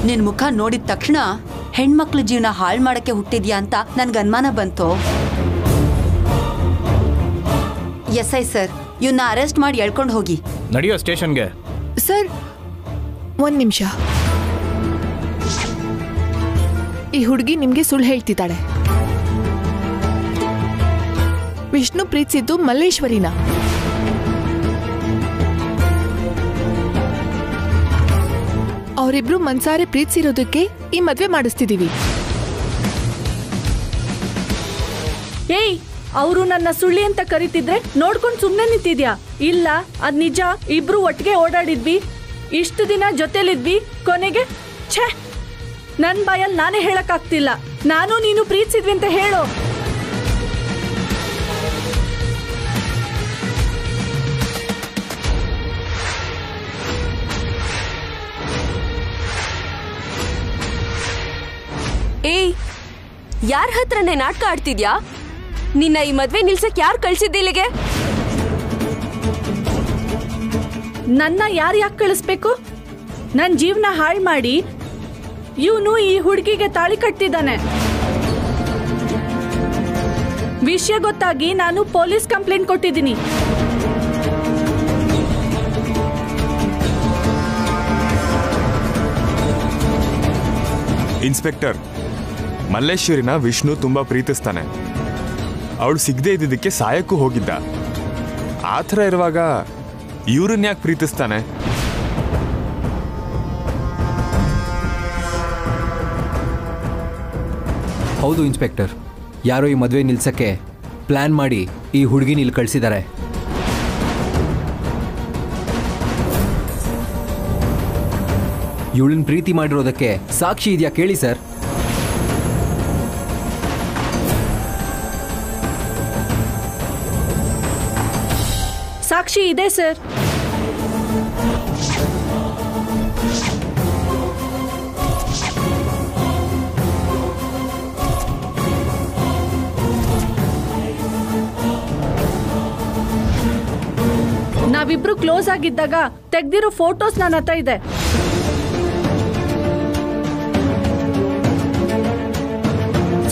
ನಿನ್ ಮುಖ ನೋಡಿದ ತಕ್ಷಣ ಹೆಣ್ಮಕ್ಳ ಜೀವನ ಹಾಳು ಮಾಡಕ್ಕೆ ಹುಟ್ಟಿದ್ಯಾ ಅಂತ ನನ್ಗೆ ಅನುಮಾನ ಬಂತು. ಎಸ್ಐ ಸರ್, ಇವನ್ನ ಅರೆಸ್ಟ್ ಮಾಡಿ ಎಳ್ಕೊಂಡು ಹೋಗಿ. ನಡೆಯೋ ಸ್ಟೇಷನ್ಗೆ. ಸರ್, ಒಂದ್ ನಿಮಿಷ. ಈ ಹುಡುಗಿ ನಿಮ್ಗೆ ಸುಳ್ಳು ಹೇಳ್ತಿದ್ದಾಳೆ. ವಿಷ್ಣು ಪ್ರೀತಿಸಿದ್ದು ಮಲ್ಲೇಶ್ವರಿನ. ಅವರಿಬ್ರು ಮನ್ಸಾರೆ ಪ್ರೀತಿಸಿರೋದಕ್ಕೆ ಈ ಮದ್ವೆ ಮಾಡಿಸ್ತಿದೀವಿ. ಏಯ್, ಅವರು ನನ್ನ ಸುಳ್ಳಿ ಅಂತ ಕರೀತಿದ್ರೆ ನೋಡ್ಕೊಂಡು ಸುಮ್ಮನೆ ನಿಂತಿದ್ಯಾ? ಇಲ್ಲ, ಅದ್ ನಿಜ. ಇಬ್ರು ಒಟ್ಟಿಗೆ ಓಡಾಡಿದ್ವಿ, ಇಷ್ಟು ದಿನ ಜೊತೆಲಿದ್ವಿ, ಕೊನೆಗೆ ಛೇ, ನನ್ ಬಾಯಲ್ಲಿ ನಾನೇ ಹೇಳಕ್ಕಾಗ್ತಿಲ್ಲ. ನಾನು ನೀನು ಪ್ರೀತಿಸಿದ್ವಿ ಅಂತ ಹೇಳು. ಏಯ್, ಯಾರ ಹತ್ರನೇ ನಾಟಕ ಆಡ್ತಿದ್ಯಾ? ನಿನ್ನ ಈ ಮದ್ವೆ ನಿಲ್ಸಕ್ ಯಾರು ಕಳ್ಸಿದ್ದ ಇಲ್ಲಿಗೆ? ನನ್ನ ಯಾರು ಯಾಕೆ ಕಳಿಸ್ಬೇಕು? ನನ್ನ ಜೀವನ ಹಾಳು ಮಾಡಿ ಇವನು ಈ ಹುಡುಗಿಗೆ ತಾಳಿ ಕಟ್ಟಿದ್ದಾನೆ. ವಿಷಯ ಗೊತ್ತಾಗಿ ನಾನು ಪೊಲೀಸ್ ಕಂಪ್ಲೇಂಟ್ ಕೊಟ್ಟಿದ್ದೀನಿ. ಇನ್ಸ್ಪೆಕ್ಟರ್, ಮಲ್ಲೇಶ್ವರಿನ ವಿಷ್ಣು ತುಂಬಾ ಪ್ರೀತಿಸ್ತಾನೆ. ಅವಳು ಸಿಗದೆ ಇದ್ದಿದ್ದಕ್ಕೆ ಸಾಯಕ್ಕೂ ಹೋಗಿದ್ದ. ಆ ಥರ ಇರುವಾಗ ಇವ್ರನ್ನ ಯಾಕೆ ಪ್ರೀತಿಸ್ತಾನೆ? ಹೌದು ಇನ್ಸ್ಪೆಕ್ಟರ್, ಯಾರೋ ಈ ಮದುವೆ ನಿಲ್ಸಕ್ಕೆ ಪ್ಲಾನ್ ಮಾಡಿ ಈ ಹುಡುಗಿನ ಇಲ್ಲಿ ಕಳಿಸಿದ್ದಾರೆ. ಇವಳನ್ನ ಪ್ರೀತಿ ಮಾಡಿರೋದಕ್ಕೆ ಸಾಕ್ಷಿ ಇದೆಯಾ ಕೇಳಿ ಸರ್. ಸಾಕ್ಷಿ ಇದೆ ಸರ್. ನಾವಿಬ್ರು ಕ್ಲೋಸ್ ಆಗಿದ್ದಾಗ ತೆಗ್ದಿರೋ ಫೋಟೋಸ್ ನನ್ನ ಹತ್ರ ಇದೆ.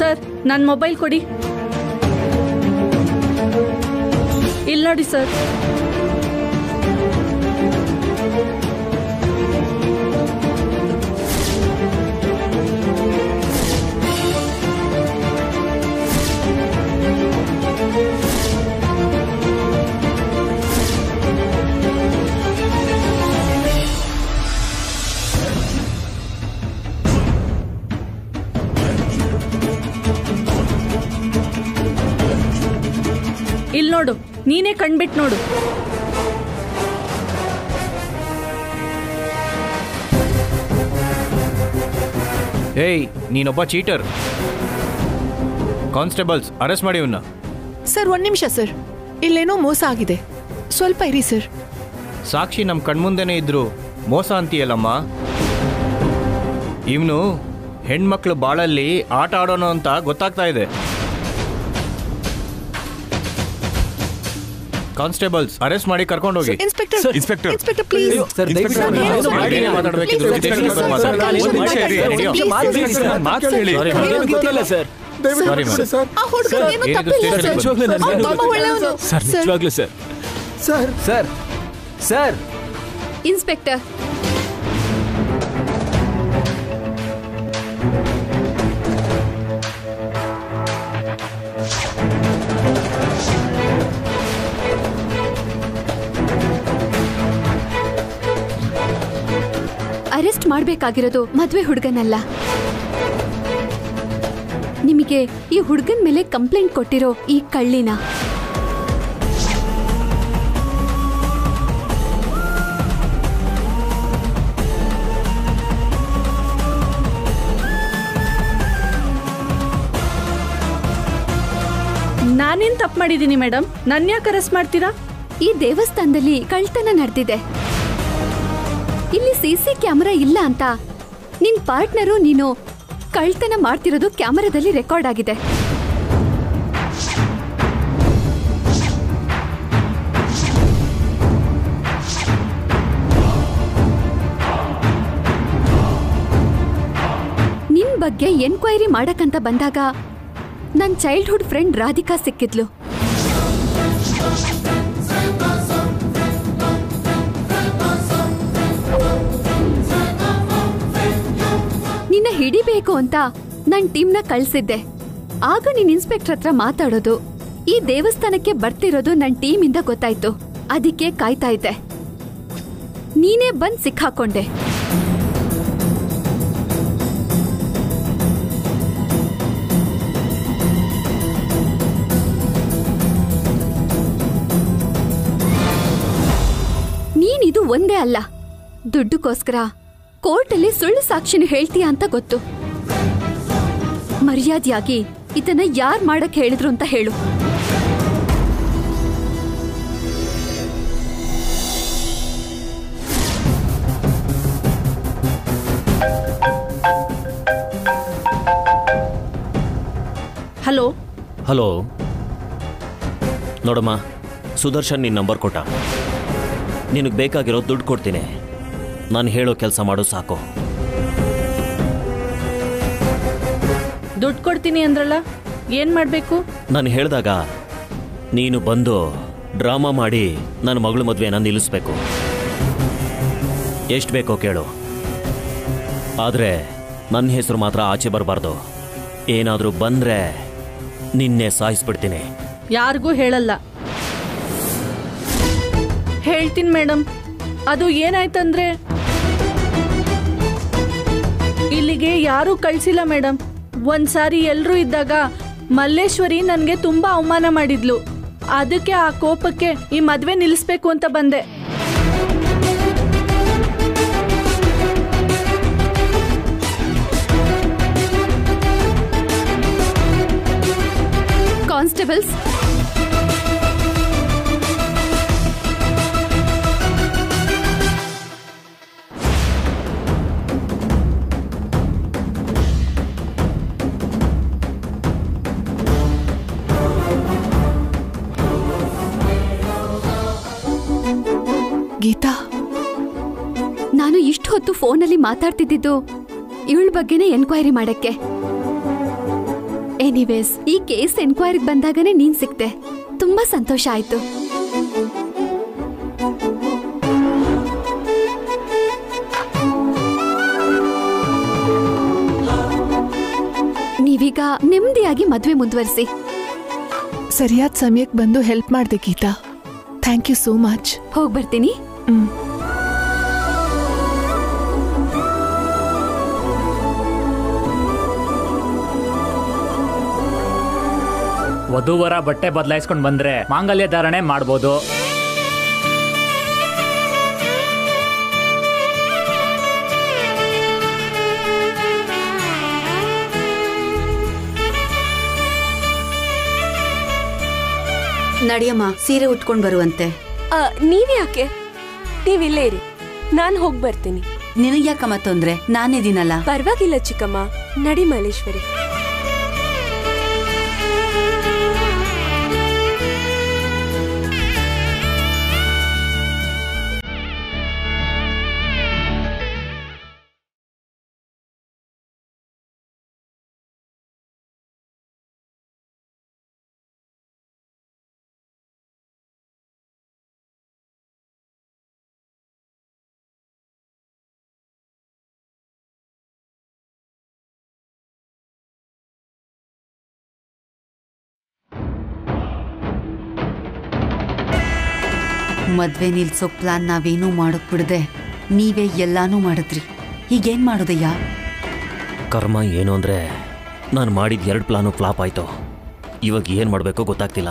ಸರ್, ನನ್ನ ಮೊಬೈಲ್ ಕೊಡಿ. ಇಲ್ಲಿ ನೋಡಿ ಸರ್. ಇಲ್ಲಿ ನೋಡು, ನೀನೇ ಕಣ್ಬಿಟ್ಟು ನೋಡು. ಏಯ್, ನೀನೊಬ್ಬ ಚೀಟರ್. ಕಾನ್ಸ್ಟೇಬಲ್ಸ್, ಅರೆಸ್ಟ್ ಮಾಡಿ ಇವನ್ನ. ಸರ್, ಒಂದ್ ನಿಮಿಷ ಸರ್. ಇಲ್ಲೇನೋ ಮೋಸ ಆಗಿದೆ, ಸ್ವಲ್ಪ ಇರಿ ಸರ್. ಸಾಕ್ಷಿ ನಮ್ಮ ಕಣ್ಮುಂದೆನೇ ಇದ್ರು ಮೋಸ ಅಂತೀಯಲ್ಲಮ್ಮ. ಇವನು ಹೆಣ್ಮಕ್ಳು ಬಾಳಲ್ಲಿ ಆಟ ಆಡೋಣ ಅಂತ ಗೊತ್ತಾಗ್ತಾ ಇದೆ. ಕಾನ್ಸ್ಟೇಬಲ್ಸ್, ಅರೆಸ್ಟ್ ಮಾಡಿ ಕರ್ಕೊಂಡು ಹೋಗಿ. Inspector, inspector, inspector please sir, sir. Inspector, arrest ಮಾಡಬೇಕಾಗಿರೋದು ಮದುವೆ ಹುಡುಗನಲ್ಲ. ನಿಮಗೆ ಈ ಹುಡುಗನ ಮೇಲೆ ಕಂಪ್ಲೇಂಟ್ ಕೊಟ್ಟಿರೋ ಈ ಕಳ್ಳಿನ. ನಾನೇನ್ ತಪ್ಪು ಮಾಡಿದ್ದೀನಿ ಮೇಡಮ್? ನನ್ನ ಯಾಕೆ ಅರೆಸ್ಟ್ ಮಾಡ್ತೀರಾ? ಈ ದೇವಸ್ಥಾನದಲ್ಲಿ ಕಳ್ತನ ನಡೆದಿದೆ. ಇಲ್ಲಿ ಸಿಸಿ ಕ್ಯಾಮೆರಾ ಇಲ್ಲ ಅಂತ ನಿನ್ ಪಾರ್ಟ್ನರು ನೀನು ಕಳ್ತನ ಮಾಡ್ತಿರೋದು ಕ್ಯಾಮೆರಾದಲ್ಲಿ ರೆಕಾರ್ಡ್ ಆಗಿದೆ. ಬಗ್ಗೆ ಎನ್ಕ್ವೈರಿ ಮಾಡಕ್ಕಂತ ಬಂದಾಗ ನನ್ನ ಚೈಲ್ಡ್ಹುಡ್ ಫ್ರೆಂಡ್ ರಾಧಿಕಾ ಸಿಕ್ಕಿದ್ಲು. ನಿನ್ನ ಹಿಡಿಬೇಕು ಅಂತ ನನ್ ಟೀಮ್ನ ಕಳ್ಸಿದ್ದೆ. ಆಗ ನೀನ್ ಇನ್ಸ್ಪೆಕ್ಟರ್ ಹತ್ರ ಮಾತಾಡೋದು, ಈ ದೇವಸ್ಥಾನಕ್ಕೆ ಬರ್ತಿರೋದು ನನ್ ಟೀಮಿಂದ ಗೊತ್ತಾಯ್ತು. ಅದಕ್ಕೆ ಕಾಯ್ತಾ ಇದ್ದೆ, ನೀನೇ ಬಂದ್ ಸಿಕ್ಕಾಕೊಂಡೆ. ನೀನಿದು ಒಂದೇ ಅಲ್ಲ, ದುಡ್ಡುಗೋಸ್ಕರ ಕೋರ್ಟಲ್ಲಿ ಸುಳ್ಳು ಸಾಕ್ಷಿನ ಹೇಳ್ತೀಯ ಅಂತ ಗೊತ್ತು. ಮರ್ಯಾದೆಯಾಗಿ ಇದನ್ನ ಯಾರ್ ಮಾಡಕ್ ಹೇಳಿದ್ರು ಅಂತ ಹೇಳು. ಹಲೋ ಹಲೋ, ನೋಡಮ್ಮ, ಸುದರ್ಶನ್ ನಿನ್ನ ನಂಬರ್ ಕೊಟ್ಟ. ನಿನಗೆ ಬೇಕಾಗಿರೋ ದುಡ್ಡು ಕೊಡ್ತೀನಿ, ನಾನು ಹೇಳೋ ಕೆಲಸ ಮಾಡು ಸಾಕು. ದುಡ್ಡು ಕೊಡ್ತೀನಿ ಅಂದ್ರಲ್ಲ, ಏನ್ ಮಾಡ್ಬೇಕು? ನಾನು ಹೇಳಿದಾಗ ನೀನು ಬಂದು ಡ್ರಾಮಾ ಮಾಡಿ ನನ್ನ ಮಗಳು ಮದುವೆನ ನಿಲ್ಲಿಸ್ಬೇಕು. ಎಷ್ಟು ಬೇಕೋ ಕೇಳು, ಆದರೆ ನನ್ನ ಹೆಸರು ಮಾತ್ರ ಆಚೆ ಬರಬಾರ್ದು. ಏನಾದರೂ ಬಂದರೆ ನಿನ್ನೆ ಸಾಯಿಸ್ಬಿಡ್ತೀನಿ. ಯಾರಿಗೂ ಹೇಳಲ್ಲ. ಹೇಳ್ತೀನಿ ಮೇಡಮ್. ಅದು ಏನಾಯ್ತಂದ್ರೆ, ಇಲ್ಲಿಗೆ ಯಾರೂ ಕಳ್ಸಿಲ್ಲ ಮೇಡಮ್. ಒಂದ್ಸಾರಿ ಎಲ್ರೂ ಇದ್ದಾಗ ಮಲ್ಲೇಶ್ವರಿ ನನಗೆ ತುಂಬಾ ಅವಮಾನ ಮಾಡಿದ್ಲು. ಅದಕ್ಕೆ ಆ ಕೋಪಕ್ಕೆ ಈ ಮದ್ವೆ ನಿಲ್ಲಿಸ್ಬೇಕು ಅಂತ ಬಂದೆ. ಕಾನ್ಸ್ಟೇಬಲ್ಸ್, ಗೀತಾ, ನಾನು ಇಷ್ಟು ಹೊತ್ತು ಫೋನಲ್ಲಿ ಮಾತಾಡ್ತಿದ್ದು ಇವಳ ಬಗ್ಗೆನೇ ಎನ್ಕ್ವೈರಿ ಮಾಡಕ್ಕೆ. ಎನಿವೇಸ್, ಈ ಕೇಸ್ ಎನ್ಕ್ವೈರಿಗೆ ಬಂದಾಗನೇ ನೀನ್ ಸಿಕ್ತೆ. ತುಂಬಾ ಸಂತೋಷ ಆಯ್ತು. ನೀವೀಗ ನೆಮ್ಮದಿಯಾಗಿ ಮದ್ವೆ ಮುಂದುವರಿಸಿ. ಸರಿಯಾದ ಸಮಯಕ್ಕೆ ಬಂದು ಹೆಲ್ಪ್ ಮಾಡ್ದೆ Geeta. Thank you so much. ಹೋಗಿ ಬರ್ತೀನಿ. ವಧುವರ ಬಟ್ಟೆ ಬದಲಾಯಿಸ್ಕೊಂಡು ಬಂದ್ರೆ ಮಾಂಗಲ್ಯ ಧಾರಣೆ ಮಾಡ್ಬೋದು. ನಡಿಯಮ್ಮ, ಸೀರೆ ಉಟ್ಕೊಂಡ್ ಬರುವಂತೆ. ನೀವ್ಯಾಕೆ? ನೀವಿಲ್ಲೇ ಇರಿ, ನಾನ್ ಹೋಗಿ ಬರ್ತೀನಿ. ನಿನಗ್ಯಾಕಮ್ಮ ತೊಂದ್ರೆ? ನಾನಿದ್ದೀನಲ್ಲ. ಪರವಾಗಿಲ್ಲ ಚಿಕ್ಕಮ್ಮ, ನಡಿ ಮಲ್ಲೇಶ್ವರಿ. ಮದ್ವೆ ನಿಲ್ಸೋ ಪ್ಲಾನ್ ನಾವೇನೂ ಮಾಡೋಕ್ ಬಿಡದೆ ನೀವೇ ಎಲ್ಲಾನು ಮಾಡಿದ್ರಿ. ಹೀಗೇನ್ ಮಾಡೋದಯ್ಯ? ಕರ್ಮ ಏನು ಅಂದರೆ, ನಾನು ಮಾಡಿದ 2 ಪ್ಲಾನು ಫ್ಲಾಪ್ ಆಯಿತು. ಇವಾಗ ಏನು ಮಾಡಬೇಕೋ ಗೊತ್ತಾಗ್ತಿಲ್ಲ.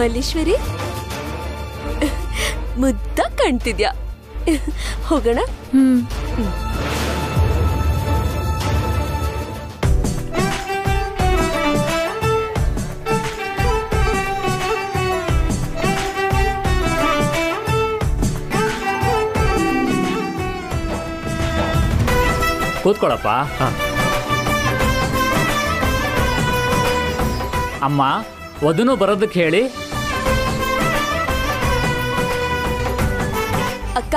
ಮಲ್ಲೇಶ್ವರಿ, ಮುದ್ದ ಕಾಣ್ತಿದ್ಯಾ? ಹೋಗೋಣ. ಕೂತ್ಕೊಳಪ್ಪ. ಅಮ್ಮ, ವಧುನು ಬರೋದಕ್ಕೆ ಹೇಳಿ. ಅಕ್ಕ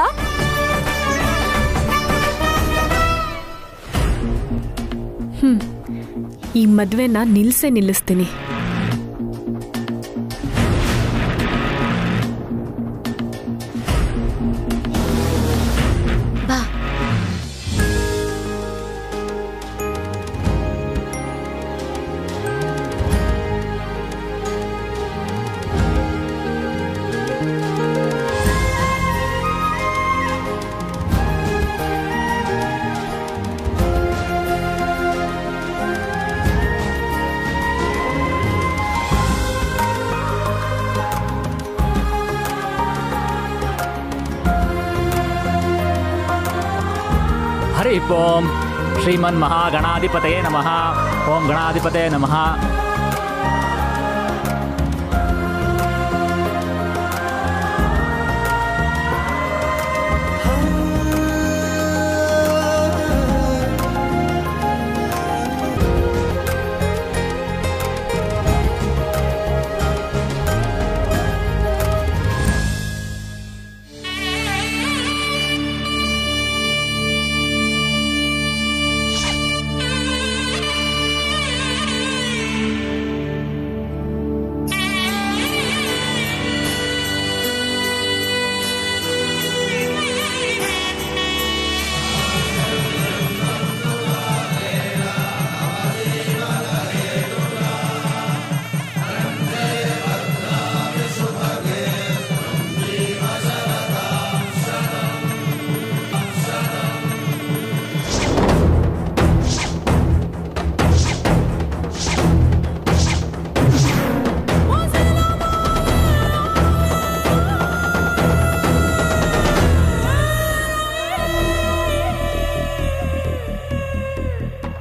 ಈ ಮದ್ವೆನ ನಿಲ್ಲಿಸ್ತೀನಿ. ಬಾ. ಹರಿ ಓಂ ಶ್ರೀಮನ್ ಮಹಾಗಣಾಧಿಪತಯೇ ನಮಃ. ಓಂ ಗಣಾಧಿಪತಯೇ ನಮಃ.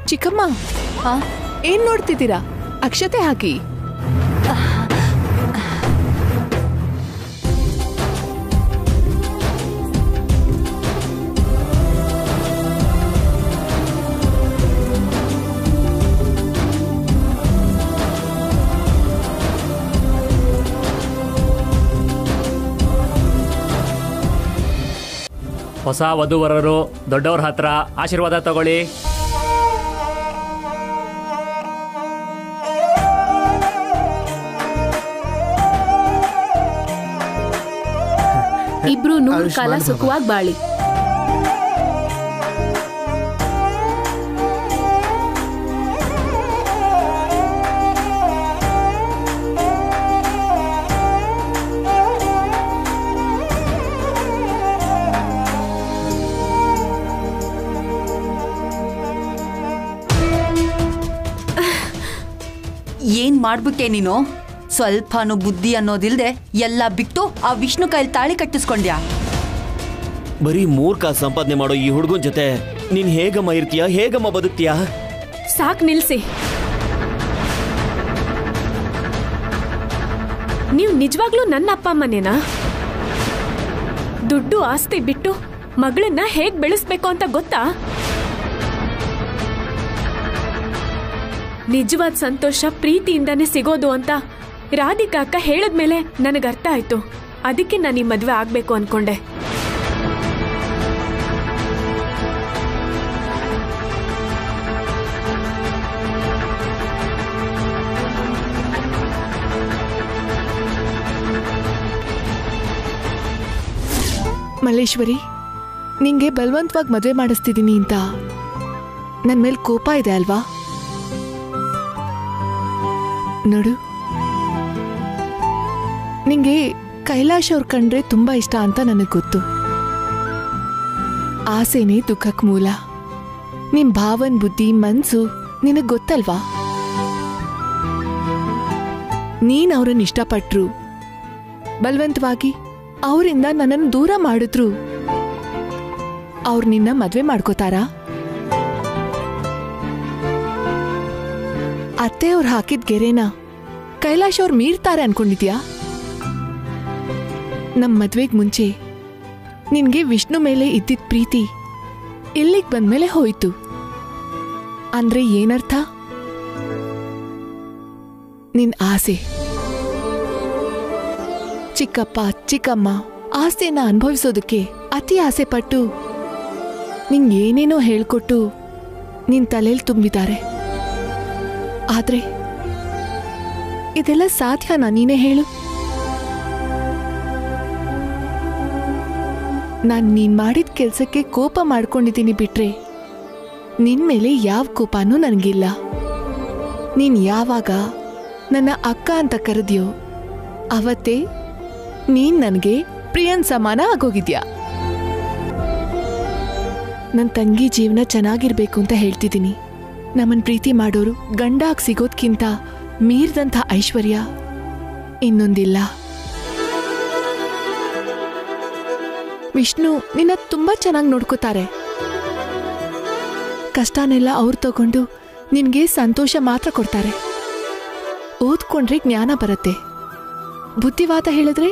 ಚಿಕ್ಕಮ್ಮ, ಏನ್ ನೋಡ್ತಿದ್ದೀರಾ? ಅಕ್ಷತೆ ಹಾಕಿ. ಹೊಸ ವಧುವರರು ದೊಡ್ಡವ್ರ ಹತ್ರ ಆಶೀರ್ವಾದ ತಗೊಳ್ಳಿ. ಇಬ್ರು 100 ಕಾಲ ಸುಖವಾಗಿ ಬಾಳಿ. ಏನ್ ಮಾಡ್ಬಿಟ್ಟೆ ನೀನು? ಸ್ವಲ್ಪನೂ ಬುದ್ಧಿ ಅನ್ನೋದಿಲ್ದೆ ಎಲ್ಲ ಬಿಟ್ಟು ಆ ವಿಷ್ಣು ಕೈಲಿ ತಾಳಿ ಕಟ್ಟಿಸ್ಕೊಂಡ್ಯಾ? ಬರೀ 3 ಕಾಸು ಸಂಪಾದನೆ ಮಾಡೋ ಈ ಹುಡುಗನ ಜೊತೆ ನೀನ್ ಹೇಗಮ್ಮ ಇರ್ತೀಯ, ಹೇಗಮ್ಮ ಬದುಕ್ತೀಯಾ? ಸಾಕ್ ನಿಲ್ಸಿ. ನೀವು ನಿಜವಾಗ್ಲೂ ನನ್ನ ಅಪ್ಪ ಅಮ್ಮನೇನಾ? ದುಡ್ಡು ಆಸ್ತಿ ಬಿಟ್ಟು ಮಗಳನ್ನ ಹೇಗ್ ಬೆಳೆಸ್ಬೇಕು ಅಂತ ಗೊತ್ತಾ? ನಿಜವಾದ ಸಂತೋಷ ಪ್ರೀತಿಯಿಂದಾನೇ ಸಿಗೋದು ಅಂತ ರಾಧಿಕಾ ಅಕ್ಕ ಹೇಳಿದ್ಮೇಲೆ ನನಗೆ ಅರ್ಥ ಆಯ್ತು. ಅದಕ್ಕೆ ನಾನು ಈ ಮದ್ವೆ ಆಗ್ಬೇಕು ಅನ್ಕೊಂಡೆ. ಮಲ್ಲೇಶ್ವರಿ, ನಿಂಗೆ ಬಲವಂತವಾಗಿ ಮದುವೆ ಮಾಡಿಸ್ತಿದ್ದೀನಿ ಅಂತ ನನ್ನ ಮೇಲೆ ಕೋಪ ಇದೆ ಅಲ್ವಾ? ನೋಡು, ನಿಂಗೆ ಕೈಲಾಶ್ ಅವ್ರ ಕಂಡ್ರೆ ತುಂಬಾ ಇಷ್ಟ ಅಂತ ನನಗೆ ಗೊತ್ತು. ಆಸೆನೇ ದುಃಖಕ್ಕೆ ಮೂಲ. ನಿಮ್ ಭಾವನ್ ಬುದ್ಧಿ ಮನ್ಸು ನಿನಗೆ ಗೊತ್ತಲ್ವಾ? ನೀನ್ ಅವ್ರನ್ನ ಇಷ್ಟಪಟ್ರು, ಬಲವಂತವಾಗಿ ಅವರಿಂದ ನನ್ನನ್ನು ದೂರ ಮಾಡಿದ್ರು, ಅವ್ರು ನಿನ್ನ ಮದ್ವೆ ಮಾಡ್ಕೋತಾರಾ? ಅತ್ತೆಯವ್ರು ಹಾಕಿದ ಗೆರೆನ ಕೈಲಾಶ್ ಅವ್ರು ಮೀರ್ತಾರೆ ಅನ್ಕೊಂಡಿದ್ಯಾ? ನಮ್ ಮದ್ವೆಗ್ ಮುಂಚೆ ನಿನ್ಗೆ ವಿಷ್ಣು ಮೇಲೆ ಇದ್ದಿದ್ ಪ್ರೀತಿ ಇಲ್ಲಿಗೆ ಬಂದ್ಮೇಲೆ ಹೋಯ್ತು ಅಂದ್ರೆ ಏನರ್ಥ? ನಿನ್ ಆಸೆ, ಚಿಕ್ಕಪ್ಪ ಚಿಕ್ಕಮ್ಮ ಆಸ್ತಿಯನ್ನ ಅನುಭವಿಸೋದಕ್ಕೆ ಅತಿ ಆಸೆ ಪಟ್ಟು ನಿಂಗೆ ಏನೇನೋ ಹೇಳ್ಕೊಟ್ಟು ನಿನ್ ತಲೆಯಲ್ಲಿ ತುಂಬಿದ್ದಾರೆ. ಆದ್ರೆ ಇದೆಲ್ಲ ಸಾಧ್ಯನಾ ನೀನೇ ಹೇಳು? ನಾನ್ ನೀನ್ ಮಾಡಿದ ಕೆಲ್ಸಕ್ಕೆ ಕೋಪ ಮಾಡ್ಕೊಂಡಿದ್ದೀನಿ ಬಿಟ್ರೆ ನಿನ್ ಮೇಲೆ ಯಾವ ಕೋಪನೂ ನನಗಿಲ್ಲ. ನೀನ್ ಯಾವಾಗ ನನ್ನ ಅಕ್ಕ ಅಂತ ಕರೆದ್ಯೋ ಅವತ್ತೇ ನೀನ್ ನನಗೆ ಪ್ರಿಯನ್ ಸಮಾನ ಆಗೋಗಿದ್ಯಾ. ನನ್ನ ತಂಗಿ ಜೀವನ ಚೆನ್ನಾಗಿರ್ಬೇಕು ಅಂತ ಹೇಳ್ತಿದ್ದೀನಿ. ನಮ್ಮನ್ ಪ್ರೀತಿ ಮಾಡೋರು ಗಂಡಾಗ್ ಸಿಗೋದ್ಕಿಂತ ಮೀರ್ದಂಥ ಐಶ್ವರ್ಯ ಇನ್ನೊಂದಿಲ್ಲ. ವಿಷ್ಣು ನಿನ್ನ ತುಂಬಾ ಚೆನ್ನಾಗಿ ನೋಡ್ಕೋತಾರೆ. ಕಷ್ಟನೆಲ್ಲ ಅವ್ರು ತಗೊಂಡು ನಿನ್ಗೆ ಸಂತೋಷ ಮಾತ್ರ ಕೊಡ್ತಾರೆ. ಓದ್ಕೊಂಡ್ರೆ ಜ್ಞಾನ ಬರುತ್ತೆ, ಬುದ್ಧಿವಾದ ಹೇಳಿದ್ರೆ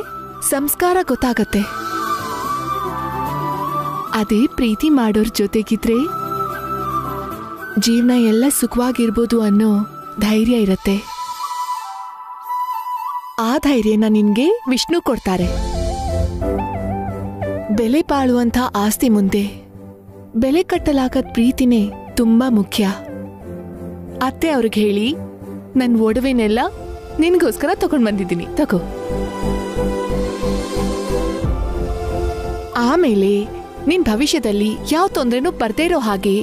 ಸಂಸ್ಕಾರ ಗೊತ್ತಾಗತ್ತೆ. ಅದೇ ಪ್ರೀತಿ ಮಾಡೋರ್ ಜೊತೆಗಿದ್ರೆ ಜೀವನ ಎಲ್ಲ ಸುಖವಾಗಿರ್ಬೋದು ಅನ್ನೋ ಧೈರ್ಯ ಇರತ್ತೆ. ಆ ಧೈರ್ಯನ ನಿನ್ಗೆ ವಿಷ್ಣು ಕೊಡ್ತಾರೆ. ಬೆಲೆ ಬಾಳುವಂಥ ಆಸ್ತಿ ಮುಂದೆ ಬೆಲೆ ಕಟ್ಟಲಾಗದ ಪ್ರೀತಿನೇ ತುಂಬಾ ಮುಖ್ಯ. ಅತ್ತೆ ಅವ್ರಿಗೆ ಹೇಳಿ ನನ್ನ ಒಡವೆನೆಲ್ಲ ನಿನ್ಗೋಸ್ಕರ ತಗೊಂಡ್ ಬಂದಿದ್ದೀನಿ, ತಗೋ. ಆಮೇಲೆ ನಿನ್ ಭವಿಷ್ಯದಲ್ಲಿ ಯಾವ ತೊಂದ್ರೆನೂ ಬರ್ದೇ ಇರೋ ಹಾಗೆ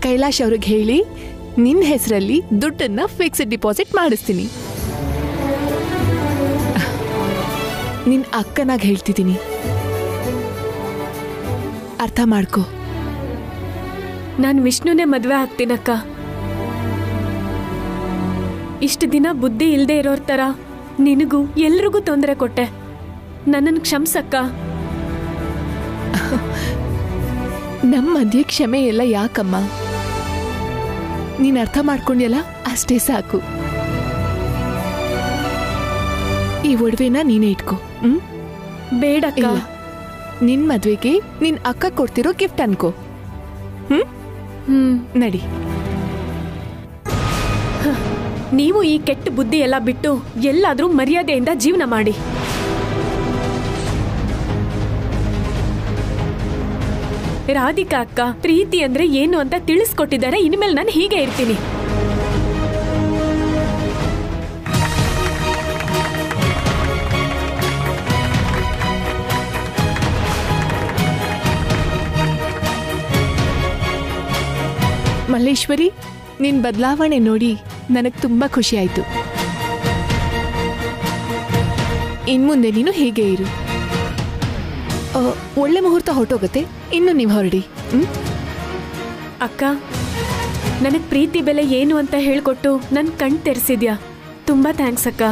ಕೈಲಾಶ್ ಅವ್ರಿಗೆ ಹೇಳಿ ನಿನ್ ಹೆಸರಲ್ಲಿ ದುಡ್ಡನ್ನ ಫಿಕ್ಸ್ಡ್ ಡಿಪಾಸಿಟ್ ಮಾಡಿಸ್ತೀನಿ. ನಿನ್ ಅಕ್ಕನಾಗ ಹೇಳ್ತಿದ್ದೀನಿ, ಅರ್ಥ ಮಾಡ್ಕೋ. ನಾನು ವಿಷ್ಣುನೇ ಮದ್ವೆ ಆಗ್ತೀನಕ್ಕ. ಇಷ್ಟು ದಿನ ಬುದ್ಧಿ ಇಲ್ದೇ ಇರೋರ್ ತರ ನಿನಗೂ ಎಲ್ರಿಗೂ ತೊಂದರೆ ಕೊಟ್ಟೆ. ನನ್ನನ್ನು ಕ್ಷಮಿಸಕ್ಕ. ನಮ್ಮ ಮಧ್ಯೆ ಕ್ಷಮೆ ಎಲ್ಲ ಯಾಕಮ್ಮ? ನೀನ್ ಅರ್ಥ ಮಾಡ್ಕೊಂಡ್ಯಲ್ಲ ಅಷ್ಟೇ ಸಾಕು. ಈ ಒಡವೆನ ನೀನೇ ಇಟ್ಕೋ. ಬೇಡಕ್ಕ. ನಿನ್ ಮದ್ವೆಗೆ ನಿನ್ ಅಕ್ಕ ಕೊಡ್ತಿರೋ ಗಿಫ್ಟ್ ಅನ್ಕೋ. ನಡಿ. ನೀವು ಈ ಕೆಟ್ಟ ಬುದ್ಧಿ ಎಲ್ಲ ಬಿಟ್ಟು ಎಲ್ಲಾದ್ರೂ ಮರ್ಯಾದೆಯಿಂದ ಜೀವನ ಮಾಡಿ. ರಾಧಿಕಾ ಅಕ್ಕ ಪ್ರೀತಿ ಅಂದ್ರೆ ಏನು ಅಂತ ತಿಳಿಸ್ಕೊಟ್ಟಿದ್ದಾರೆ. ಇನ್ಮೇಲೆ ನಾನು ಹೀಗೆ ಇರ್ತೀನಿ. ಮಲ್ಲೇಶ್ವರಿ, ನಿನ್ ಬದಲಾವಣೆ ನೋಡಿ ನನಗ್ ತುಂಬಾ ಖುಷಿ ಆಯ್ತು. ಇನ್ಮುಂದೆ ನೀನು ಹೀಗೆ ಇರು. ಒಳ್ಳೆ ಮುಹೂರ್ತ ಹೊರಟೋಗತ್ತೆ, ಇನ್ನು ನೀವು ಹೊರಡಿ. ಅಕ್ಕ, ನನಗ್ ಪ್ರೀತಿ ಬೆಲೆ ಏನು ಅಂತ ಹೇಳ್ಕೊಟ್ಟು ನನ್ ಕಣ್ ತೆರೆಸಿದ್ಯಾ. ತುಂಬಾ ಥ್ಯಾಂಕ್ಸ್ ಅಕ್ಕ.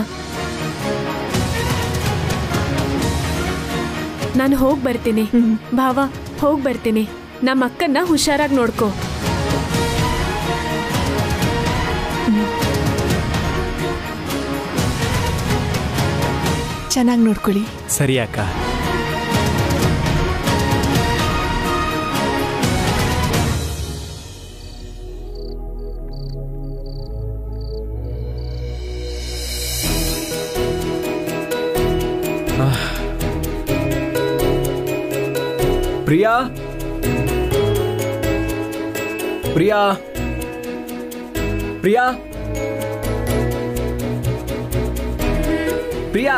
ನಾನು ಹೋಗ್ ಬರ್ತೀನಿ. ಭಾವ, ಹೋಗ್ ಬರ್ತೀನಿ. ನಮ್ಮ ಅಕ್ಕನ್ನ ಹುಷಾರಾಗಿ ನೋಡ್ಕೋ. ಚೆನ್ನಾಗಿ ನೋಡ್ಕೊಳ್ಳಿ. ಸರಿ ಅಕ್ಕ. ಪ್ರಿಯಾ, ಪ್ರಿಯಾ, ಪ್ರಿಯಾ, ಪ್ರಿಯಾ,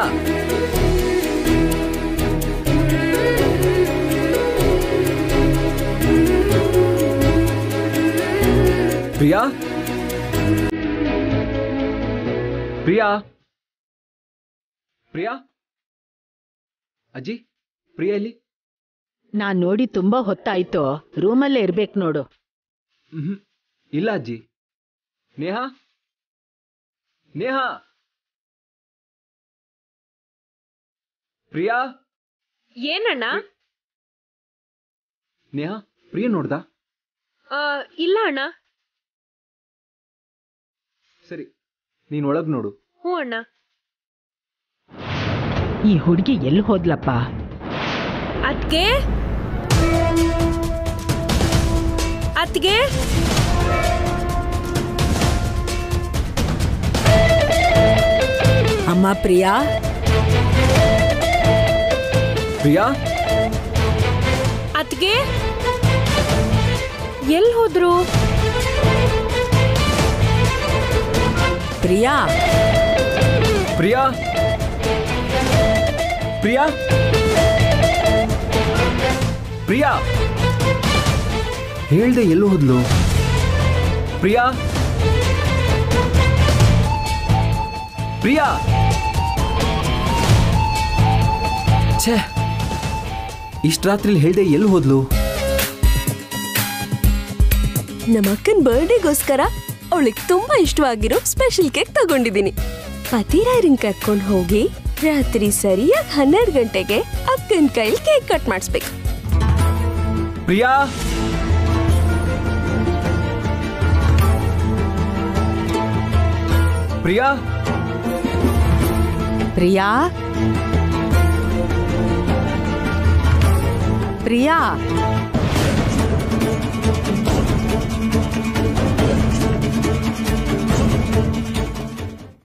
ಪ್ರಿಯಾ, ಪ್ರಿಯಾ, ಪ್ರಿಯಾ, ಅಜ್ಜಿ, ಪ್ರಿಯಾ ಇಲ್ಲಿ? ನಾನ್ ನೋಡಿ ತುಂಬಾ ಹೊತ್ತಾಯ್ತು. ರೂಮಲ್ಲೇ ಇರ್ಬೇಕು ನೋಡು. ಇಲ್ಲ ಅಜ್ಜಿ. ನೇಹಾ, ನೇಹಾ, ಪ್ರಿಯಾ. ಏನಣ್ಣ? ನೇಹಾ, ಪ್ರಿಯಾ ನೋಡ್ದ? ಇಲ್ಲ ಅಣ್ಣ. ಸರಿ, ನೀನ್ ಒಳಗ್ ನೋಡು. ಹ್ಞೂ ಅಣ್ಣ. ಈ ಹುಡುಗಿ ಎಲ್ಲಿ ಹೋದ್ಲಪ್ಪ? ಅದ್ಗೆ ಅದ್ಗೆ ಅಮ್ಮ ಪ್ರಿಯಾ, ಪ್ರಿಯಾ, ಅದ್ಗೆ ಎಲ್ಲಿ ಹೋದ್ರು? ಪ್ರಿಯಾ ಪ್ರಿಯಾ ಪ್ರಿಯಾ ಪ್ರಿಯಾ ಹೇಳ್ದೆ ಎಲ್ಲೂ ಹೋದ್ಲು? ಪ್ರಿಯಾ ಪ್ರಿಯಾ ಛೇ, ಇಷ್ಟ ರಾತ್ರಿಲಿ ಹೇಳ್ದೆ ಎಲ್ಲಿ ಹೋದ್ಲು? ನಮ್ಮ ಅಕ್ಕನ ಬರ್ಡೇಗೋಸ್ಕರ ಅವಳಿಗೆ ತುಂಬಾ ಇಷ್ಟವಾಗಿರೋ ಸ್ಪೆಷಲ್ ಕೇಕ್ ತಗೊಂಡಿದ್ದೀನಿ. ಪತಿರಾಯರನ್ ಕರ್ಕೊಂಡು ಹೋಗಿ ರಾತ್ರಿ ಸರಿಯಾಗಿ 12 ಗಂಟೆಗೆ ಅಕ್ಕನ ಕೈಲಿ ಕೇಕ್ ಕಟ್ ಮಾಡಿಸ್ಬೇಕು. ಪ್ರಿಯಾ ಪ್ರಿಯಾ ಪ್ರಿಯಾ ಪ್ರಿಯಾ